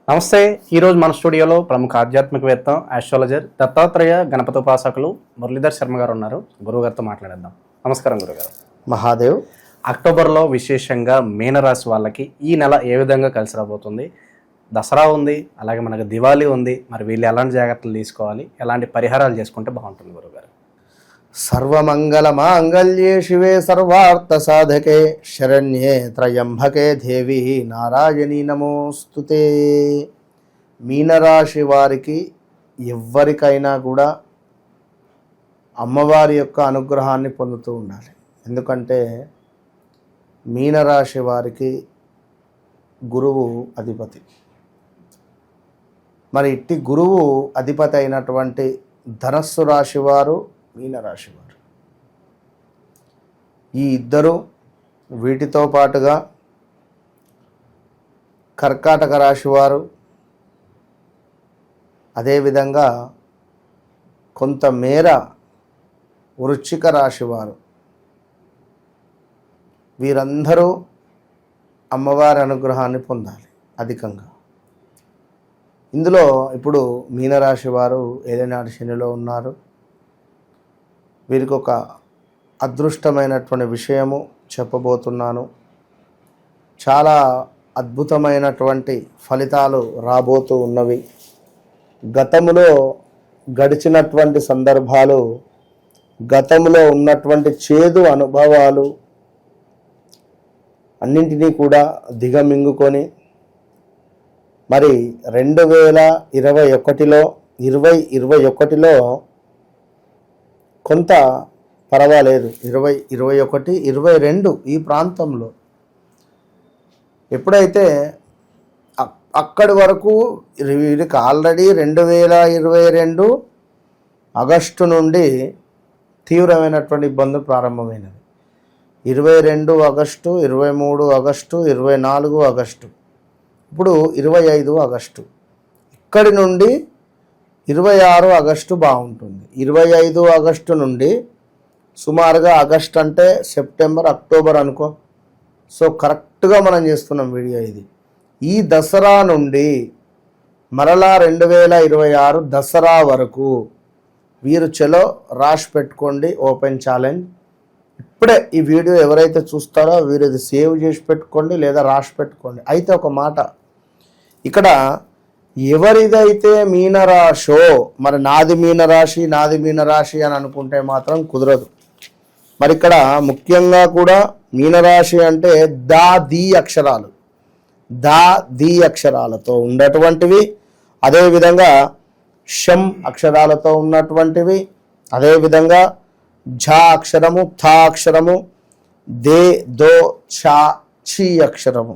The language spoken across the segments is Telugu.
నమస్తే. ఈరోజు మన స్టూడియోలో ప్రముఖ ఆధ్యాత్మికవేత్త ఆస్ట్రాలజర్ దత్తాత్రేయ గణపతి ఉపాసకులు మురళీధర్ శర్మ గారు ఉన్నారు. గురువుగారితో మాట్లాడేద్దాం. నమస్కారం గురుగారు. మహాదేవ్. అక్టోబర్లో విశేషంగా మీనరాశి వాళ్ళకి ఈ నెల ఏ విధంగా కలిసి రాబోతుంది? దసరా ఉంది, అలాగే మనకు దివాళీ ఉంది. మరి వీళ్ళు ఎలాంటి జాగ్రత్తలు తీసుకోవాలి, ఎలాంటి పరిహారాలు చేసుకుంటే బాగుంటుంది గురుగారు? సర్వమంగళ మాంగళ్యే శివే సర్వార్థ సాధకే శరణ్యే త్రయంబకే దేవి నారాయణీ నమోస్తుతే. మీనరాశి వారికి ఎవరికైనా కూడా అమ్మవారి యొక్క అనుగ్రహాన్ని పొందుతూ ఉండాలి. ఎందుకంటే మీనరాశి వారికి గురువు అధిపతి. మరి ఇట్టి గురువు అధిపతి అయినటువంటి ధనస్సు రాశి వారు, మీనరాశి వారు, ఈ ఇద్దరు వీటితో పాటుగా కర్కాటక రాశి వారు, అదేవిధంగా కొంతమేర వృశ్చిక రాశి వారు, వీరందరూ అమ్మవారి అనుగ్రహాన్ని పొందాలి అధికంగా. ఇందులో ఇప్పుడు మీనరాశి వారు ఏలినాటి శనిలో ఉన్నారు. వీరికి ఒక అదృష్టమైనటువంటి విషయము చెప్పబోతున్నాను. చాలా అద్భుతమైనటువంటి ఫలితాలు రాబోతూ ఉన్నవి. గతంలో గడిచినటువంటి సందర్భాలు, గతంలో ఉన్నటువంటి చేదు అనుభవాలు అన్నింటినీ కూడా దిగమింగుకొని మరి 2021లో కొంత పర్వాలేదు, 2021, 2022 ఈ ప్రాంతంలో ఎప్పుడైతే అక్కడి వరకు వీరికి ఆల్రెడీ 2022 ఆగస్టు నుండి తీవ్రమైనటువంటి ఇబ్బందులు ప్రారంభమైనవి. 22 ఆగస్టు, 23 ఆగస్టు, 24 ఆగస్టు, ఇప్పుడు 25 ఆగస్టు. ఇక్కడి నుండి 26 ఆగస్టు బాగుంటుంది. 25 ఆగస్టు నుండి సుమారుగా ఆగస్ట్ అంటే సెప్టెంబర్, అక్టోబర్ అనుకో. సో కరెక్ట్గా మనం చేస్తున్నాం వీడియో ఇది. ఈ దసరా నుండి మరలా 2026 దసరా వరకు వీరు చలో రాసి పెట్టుకోండి. Open challenge. ఇప్పుడే ఈ వీడియో ఎవరైతే చూస్తారో వీరు ఇది సేవ్ చేసి పెట్టుకోండి, లేదా రాసి పెట్టుకోండి. అయితే ఒక మాట, ఇక్కడ ఎవరిదైతే మీనరాశో, మరి నాది మీనరాశి అని అనుకుంటే మాత్రం కుదరదు. మరి ఇక్కడ ముఖ్యంగా కూడా మీనరాశి అంటే ది అక్షరాలు, ది అక్షరాలతో ఉన్నటువంటివి, అదేవిధంగా షం అక్షరాలతో ఉన్నటువంటివి, అదేవిధంగా ఝ అక్షరము, థ అక్షరము, దే, దో, ఛ, ఛి అక్షరము,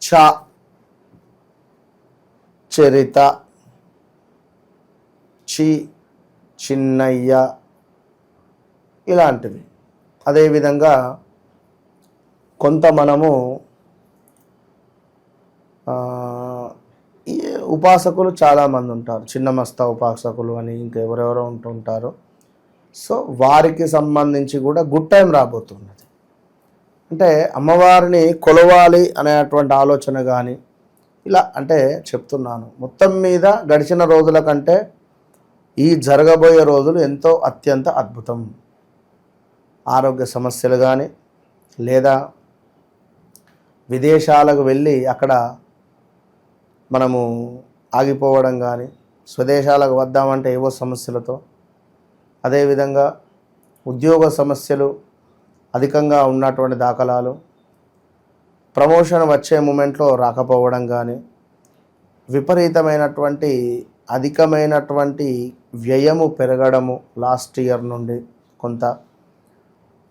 ఛ, చరిత, చి, చిన్నయ్య, ఇలాంటివి. అదేవిధంగా కొంత మనము ఈ ఉపాసకులు చాలామంది ఉంటారు, చిన్నమస్తా ఉపాసకులు అని ఇంకెవరెవరో ఉంటుంటారు. సో వారికి సంబంధించి కూడా గుడ్ టైం రాబోతున్నది. అంటే అమ్మవారిని కొలవాలి అనేటువంటి ఆలోచన కానీ ఇలా అంటే చెప్తున్నాను. మొత్తం మీద గడిచిన రోజుల కంటే ఈ జరగబోయే రోజులు ఎంతో అత్యంత అద్భుతం. ఆరోగ్య సమస్యలు కానీ, లేదా విదేశాలకు వెళ్ళి అక్కడ మనము ఆగిపోవడం కానీ, స్వదేశాలకు వద్దామంటే ఏవో సమస్యలతో, అదేవిధంగా ఉద్యోగ సమస్యలు అధికంగా ఉన్నటువంటి దాఖలాలు, ప్రమోషన్ వచ్చే మూమెంట్లో రాకపోవడం కానీ, విపరీతమైనటువంటి అధికమైనటువంటి వ్యయము పెరగడము లాస్ట్ ఇయర్ నుండి కొంత.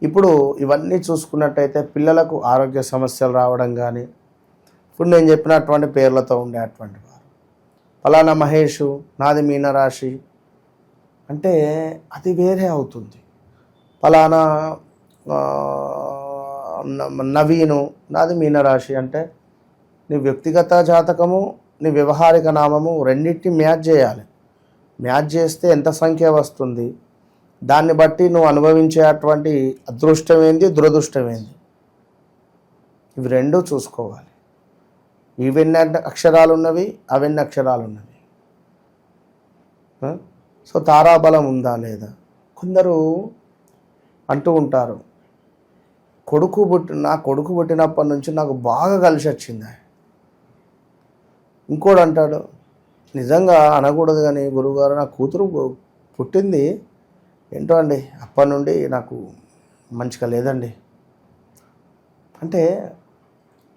ఇప్పుడు ఇవన్నీ చూసుకున్నట్టయితే పిల్లలకు ఆరోగ్య సమస్యలు రావడం కానీ, ఇప్పుడు నేను చెప్పినటువంటి పేర్లతో ఉండేటువంటి వారు, ఫలానా మహేషు నాది మీనరాశి అంటే అది వేరే అవుతుంది. ఫలానా నవీను నాది మీనరాశి అంటే నీ వ్యక్తిగత జాతకము, నీ వ్యవహారిక నామము రెండింటిని మ్యాచ్ చేయాలి. మ్యాచ్ చేస్తే ఎంత సంఖ్య వస్తుంది, దాన్ని బట్టి నువ్వు అనుభవించేటువంటి అదృష్టం ఏంది, దురదృష్టం ఏంది, ఇవి రెండూ చూసుకోవాలి. ఇవన్నీ అక్షరాలు ఉన్నవి, అవన్నీ అక్షరాలు ఉన్నవి. సో తారాబలం ఉందా లేదా? కొందరు అంటూ ఉంటారు, నా కొడుకు పుట్టినప్పటి నుంచి నాకు బాగా కలిసి వచ్చింది. ఇంకోడు అంటాడు, నిజంగా అనకూడదు కానీ గురువుగారు నా కూతురు పుట్టింది ఏంటో అండి, అప్పటి నుండి నాకు మంచిగా లేదండి. అంటే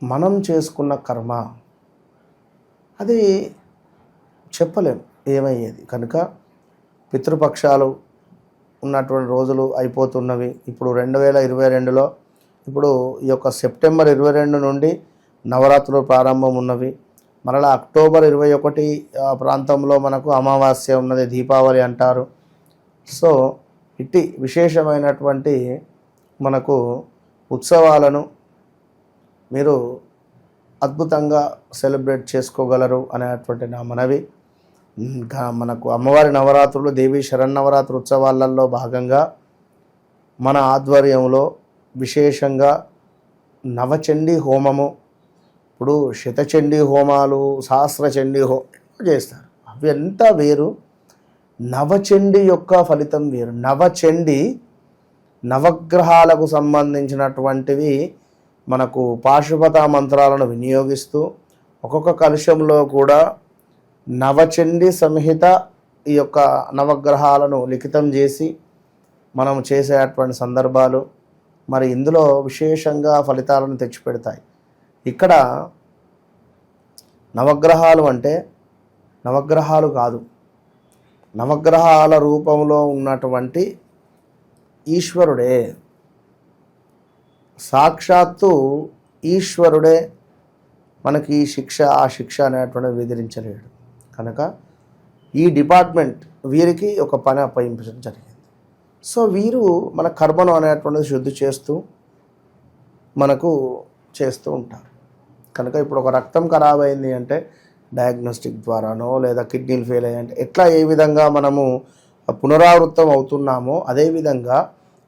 మనం చేసుకున్న కర్మ అది చెప్పలేం ఏమయ్యేది. కనుక పితృపక్షాలు ఉన్నటువంటి రోజులు అయిపోతున్నవి. ఇప్పుడు 2022లో ఇప్పుడు ఈ యొక్క సెప్టెంబర్ 22 నుండి నవరాత్రులు ప్రారంభం ఉన్నవి. మరలా అక్టోబర్ 21 ప్రాంతంలో మనకు అమావాస్య ఉన్నది, దీపావళి అంటారు. సో ఇట్టి విశేషమైనటువంటి మనకు ఉత్సవాలను మీరు అద్భుతంగా సెలబ్రేట్ చేసుకోగలరు అనేటువంటి నా మనవి. మనకు అమ్మవారి నవరాత్రులు, దేవీ శరన్నవరాత్రి ఉత్సవాలలో భాగంగా మన ఆధ్వర్యంలో విశేషంగా నవచండీ హోమము, ఇప్పుడు శతచండీ హోమాలు, సహస్రచండీ హోమం చేస్తారు, అవి అంతా వేరు. నవచండీ యొక్క ఫలితం వేరు. నవచండీ నవగ్రహాలకు సంబంధించినటువంటివి మనకు పాశుపత మంత్రాలను వినియోగిస్తూ ఒక్కొక్క కలుషంలో కూడా నవచండీ సంహిత ఈ యొక్క నవగ్రహాలను లిఖితం చేసి మనం చేసేటువంటి సందర్భాలు మరి ఇందులో విశేషంగా ఫలితాలను తెచ్చిపెడతాయి. ఇక్కడ నవగ్రహాలు అంటే నవగ్రహాలు కాదు, నవగ్రహాల రూపంలో ఉన్నటువంటి ఈశ్వరుడే, సాక్షాత్తు ఈశ్వరుడే మనకి ఈ శిక్ష ఆ శిక్ష అనేటువంటిది విధించలేడు. కనుక ఈ డిపార్ట్మెంట్ వీరికి ఒక పని అప్పగించడం జరిగింది. సో వీరు మన కర్మను అనేటువంటిది శుద్ధి చేస్తూ మనకు చేస్తూ ఉంటారు. కనుక ఇప్పుడు ఒక రక్తం ఖరాబ్ అయింది అంటే డయాగ్నోస్టిక్ ద్వారానో లేదా కిడ్నీలు ఫెయిల్ అయ్యాయంటే ఎట్లా ఏ విధంగా మనము పునరావృతం అవుతున్నామో అదేవిధంగా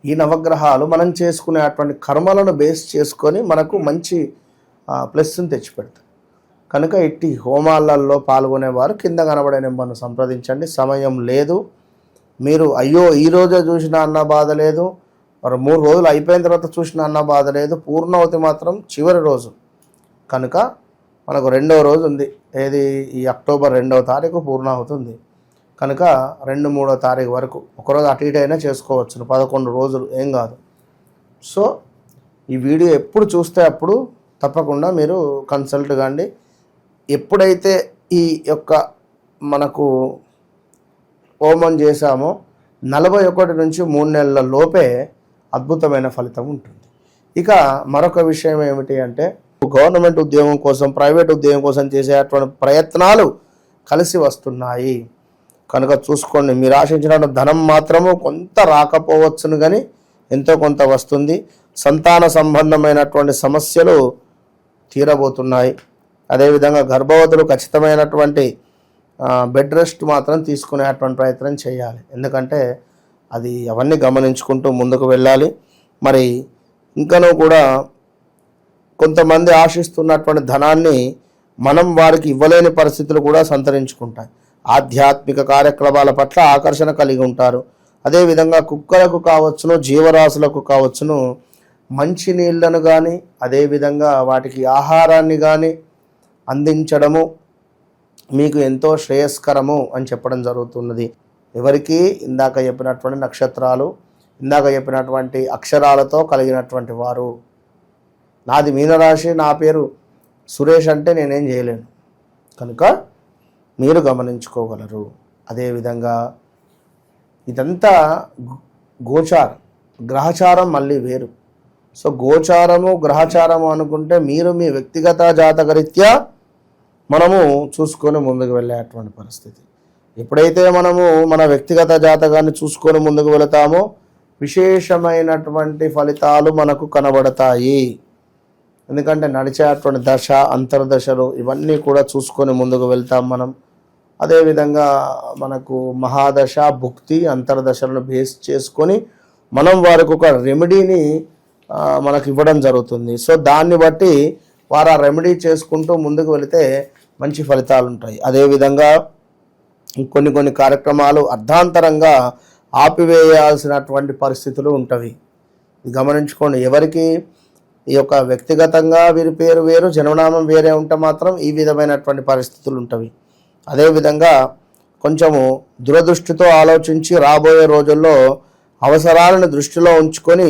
ఈ నవగ్రహాలు మనం చేసుకునేటువంటి కర్మలను బేస్ చేసుకొని మనకు మంచి ప్లస్ని తెచ్చిపెడతాయి. కనుక ఇట్టి హోమాలలో పాల్గొనేవారు కింద కనబడే నెంబర్ను సంప్రదించండి. సమయం లేదు, మీరు అయ్యో ఈరోజే చూసిన అన్న బాధ లేదు, మరి 3 రోజులు అయిపోయిన తర్వాత చూసిన అన్న బాధ లేదు, పూర్ణవతి మాత్రం చివరి రోజు. కనుక మనకు 2వ రోజు ఉంది, ఏది ఈ అక్టోబర్ 2వ తారీఖు పూర్ణాహుతి ఉంది. కనుక 2, 3వ తారీఖు వరకు ఒకరోజు అటు ఇటు అయినా చేసుకోవచ్చు, 11 రోజులు ఏం కాదు. సో ఈ వీడియో ఎప్పుడు చూస్తే అప్పుడు తప్పకుండా మీరు కన్సల్ట్ కాండి. ఎప్పుడైతే ఈ యొక్క మనకు హోమం చేశామో 41 నుంచి 3 నెలల లోపే అద్భుతమైన ఫలితం ఉంటుంది. ఇక మరొక విషయం ఏమిటి అంటే గవర్నమెంట్ ఉద్యోగం కోసం, ప్రైవేట్ ఉద్యోగం కోసం చేసేటువంటి ప్రయత్నాలు కలిసి వస్తున్నాయి. కనుక చూసుకోండి, మీరు ఆశించిన ధనం మాత్రము కొంత రాకపోవచ్చును కానీ ఎంతో కొంత వస్తుంది. సంతాన సంబంధమైనటువంటి సమస్యలు తీరబోతున్నాయి. అదేవిధంగా గర్భవతులు ఖచ్చితమైనటువంటి బెడ్ రెస్ట్ మాత్రం తీసుకునేటువంటి ప్రయత్నం చేయాలి. ఎందుకంటే అది అవన్నీ గమనించుకుంటూ ముందుకు వెళ్ళాలి. మరి ఇంకనూ కూడా కొంతమంది ఆశిస్తున్నటువంటి ధనాన్ని మనం వారికి ఇవ్వలేని పరిస్థితులు కూడా సంతరించుకుంటాయి. ఆధ్యాత్మిక కార్యక్రమాల పట్ల ఆకర్షణ కలిగి ఉంటారు. అదేవిధంగా కుక్కలకు కావచ్చును, జీవరాశులకు కావచ్చును మంచి నీళ్లను కానీ అదేవిధంగా వాటికి ఆహారాన్ని కానీ అందించడము మీకు ఎంతో శ్రేయస్కరము అని చెప్పడం జరుగుతున్నది. ఎవరికి ఇందాక చెప్పినటువంటి నక్షత్రాలు, ఇందాక చెప్పినటువంటి అక్షరాలతో కలిగినటువంటి వారు. నాది మీనరాశి, నా పేరు సురేష్ అంటే నేనేం చేయలేను, కనుక మీరు గమనించుకోగలరు. అదేవిధంగా ఇదంతా గోచారం, గ్రహచారం మళ్ళీ వేరు. సో గోచారము గ్రహచారము అనుకుంటే మీరు మీ వ్యక్తిగత జాతకరీత్యా మనము చూసుకొని ముందుకు వెళ్ళేటువంటి పరిస్థితి. ఎప్పుడైతే మనము మన వ్యక్తిగత జాతకాన్ని చూసుకొని ముందుకు వెళతామో విశేషమైనటువంటి ఫలితాలు మనకు కనబడతాయి. ఎందుకంటే నడిచేటువంటి దశ, అంతర్దశలు ఇవన్నీ కూడా చూసుకొని ముందుకు వెళ్తాం మనం. అదేవిధంగా మనకు మహాదశ, భుక్తి, అంతర్దశలను బేస్ చేసుకొని మనం వారికి ఒక రెమెడీని మనకు ఇవ్వడం జరుగుతుంది. సో దాన్ని బట్టి వారు ఆ రెమెడీ చేసుకుంటూ ముందుకు వెళితే మంచి ఫలితాలు ఉంటాయి. అదేవిధంగా కొన్ని కార్యక్రమాలు అర్ధాంతరంగా ఆపివేయాల్సినటువంటి పరిస్థితులు ఉంటవి. గమనించుకోండి. ఎవరికి ఈ యొక్క వ్యక్తిగతంగా వీరి పేరు వేరు, జన్మనామం వేరే ఉంటే మాత్రం ఈ విధమైనటువంటి పరిస్థితులు ఉంటవి. అదేవిధంగా కొంచెము దురదృష్టితో ఆలోచించి రాబోయే రోజుల్లో అవసరాలను దృష్టిలో ఉంచుకొని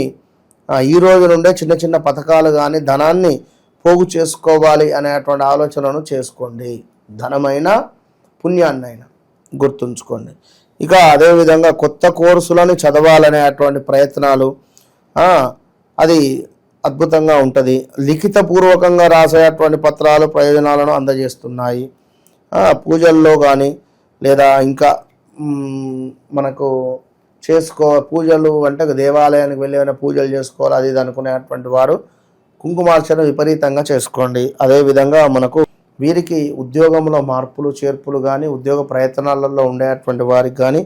ఈ రోజు నుండే చిన్న చిన్న పథకాలు కానీ ధనాన్ని పోగు చేసుకోవాలి అనేటువంటి ఆలోచనను చేసుకోండి. ధనమైన పుణ్యాన్నైనా గుర్తుంచుకోండి. ఇక అదేవిధంగా కొత్త కోర్సులను చదవాలనేటువంటి ప్రయత్నాలు అది అద్భుతంగా ఉంటుంది. లిఖితపూర్వకంగా రాసేటువంటి పత్రాలు ప్రయోజనాలను అందజేస్తున్నాయి. పూజల్లో కానీ లేదా ఇంకా మనకు పూజలు అంటే దేవాలయానికి వెళ్ళి ఏమైనా పూజలు చేసుకోవాలి అది ఇది అనుకునేటువంటి వారు కుంకుమార్చన విపరీతంగా చేసుకోండి. అదేవిధంగా మనకు వీరికి ఉద్యోగంలో మార్పులు చేర్పులు కానీ, ఉద్యోగ ప్రయత్నాలలో ఉండేటువంటి వారికి కానీ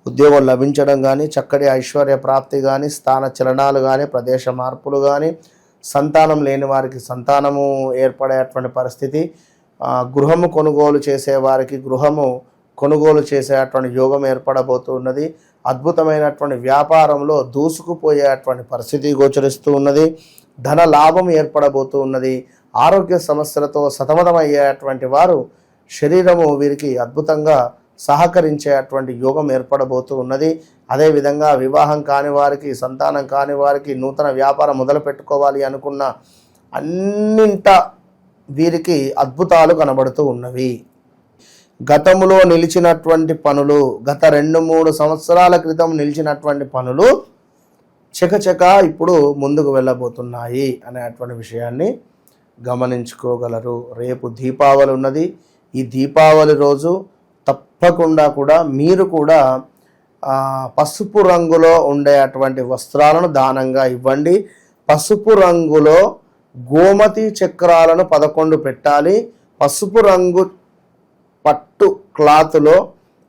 ఉద్యోగం లభించడం కానీ, చక్కటి ఐశ్వర్య ప్రాప్తి కానీ, స్థాన చలనాలు కానీ, ప్రదేశ మార్పులు కానీ, సంతానం లేని వారికి సంతానము ఏర్పడేటువంటి పరిస్థితి, గృహము కొనుగోలు చేసేవారికి గృహము కొనుగోలు చేసేటువంటి యోగం ఏర్పడబోతున్నది. అద్భుతమైనటువంటి వ్యాపారంలో దూసుకుపోయేటువంటి పరిస్థితి గోచరిస్తూ ఉన్నది. ధన లాభం ఏర్పడబోతూ ఉన్నది. ఆరోగ్య సమస్యలతో సతమతమయ్యేటువంటి వారు శరీరము వీరికి అద్భుతంగా సహకరించేటువంటి యోగం ఏర్పడబోతూ ఉన్నది. అదేవిధంగా వివాహం కాని వారికి, సంతానం కాని వారికి, నూతన వ్యాపారం మొదలు పెట్టుకోవాలి అనుకున్న అన్నింట వీరికి అద్భుతాలు కనబడుతూ ఉన్నవి. గతంలో నిలిచినటువంటి పనులు, గత 2-3 సంవత్సరాల క్రితం నిలిచినటువంటి పనులు చకచక ఇప్పుడు ముందుకు వెళ్ళబోతున్నాయి అనేటువంటి విషయాన్ని గమనించుకోగలరు. రేపు దీపావళి ఉన్నది. ఈ దీపావళి రోజు తప్పకుండా కూడా మీరు కూడా పసుపు రంగులో ఉండేటువంటి వస్త్రాలను దానంగా ఇవ్వండి. పసుపు రంగులో గోమతి చక్రాలను 11 పెట్టాలి. పసుపు రంగు పట్టు క్లాత్లో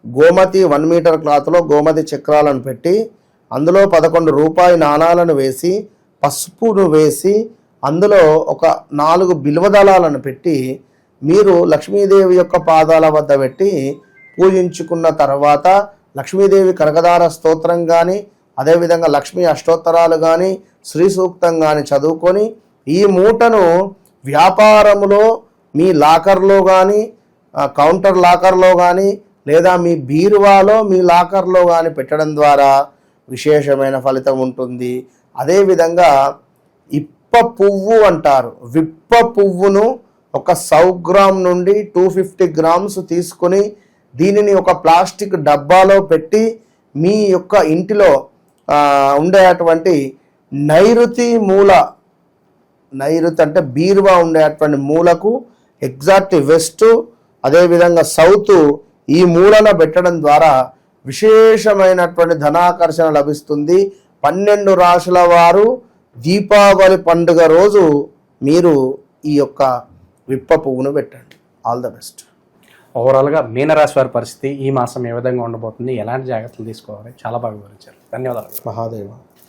గోమతి 1 మీటర్ క్లాత్లో గోమతి చక్రాలను పెట్టి అందులో 11 రూపాయి నాణాలను వేసి పసుపును వేసి అందులో ఒక 4 బిల్వదళాలను పెట్టి మీరు లక్ష్మీదేవి యొక్క పాదాల వద్ద పెట్టి పూజించుకున్న తర్వాత లక్ష్మీదేవి కనకదార స్తోత్రం కానీ, అదేవిధంగా లక్ష్మీ అష్టోత్తరాలు కానీ, శ్రీ సూక్తం కానీ చదువుకొని ఈ మూటను వ్యాపారములో మీ లాకర్లో కానీ, కౌంటర్ లాకర్లో కానీ, లేదా మీ బీరువాలో మీ లాకర్లో కానీ పెట్టడం ద్వారా విశేషమైన ఫలితం ఉంటుంది. అదేవిధంగా ఇప్ప పువ్వు అంటారు. విప్ప పువ్వును ఒక 100 గ్రామ్ నుండి 250 గ్రామ్స్ తీసుకొని దీనిని ఒక ప్లాస్టిక్ డబ్బాలో పెట్టి మీ యొక్క ఇంటిలో ఉండేటువంటి నైరుతి అంటే బీరువా ఉండేటువంటి మూలకు ఎగ్జాక్ట్ వెస్ట్, అదేవిధంగా సౌత్ ఈ మూలన పెట్టడం ద్వారా విశేషమైనటువంటి ధనాకర్షణ లభిస్తుంది. 12 రాశుల వారు దీపావళి పండుగ రోజు మీరు ఈ యొక్క విప్ప పువ్వును పెట్టండి. All the best. ఓవరాల్గా మీనరాశి వారి పరిస్థితి ఈ మాసం ఏ విధంగా ఉండబోతుంది, ఎలాంటి జాగ్రత్తలు తీసుకోవాలి చాలా బాగా వివరించారు. ధన్యవాదాలు. మహాదేవ.